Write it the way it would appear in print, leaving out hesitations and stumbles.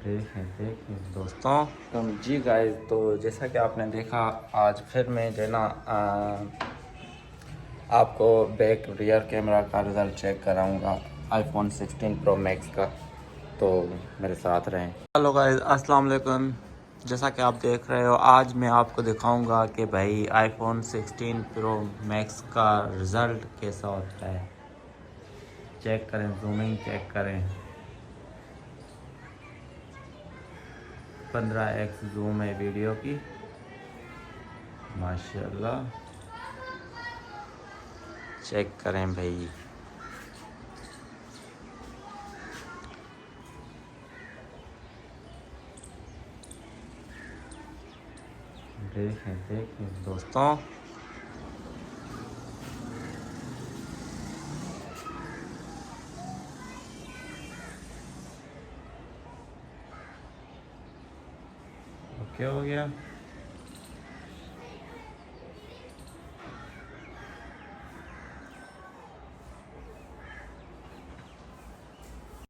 देखें देखें दोस्तों। जी गाइस, तो जैसा कि आपने देखा, आज फिर मैं जो है ना आपको बैक रियर कैमरा का रिज़ल्ट चेक कराऊंगा आईफोन 16 प्रो मैक्स का, तो मेरे साथ रहें। हेलो गाइस, अस्सलाम वालेकुम। जैसा कि आप देख रहे हो, आज मैं आपको दिखाऊंगा कि भाई आईफोन 16 प्रो मैक्स का रिज़ल्ट कैसा होता है। चेक करें, जूमिंग चेक करें। 15x जूम है वीडियो की, माशाल्लाह। चेक करें भाई। देखें देखें दोस्तों। ओके हो गया।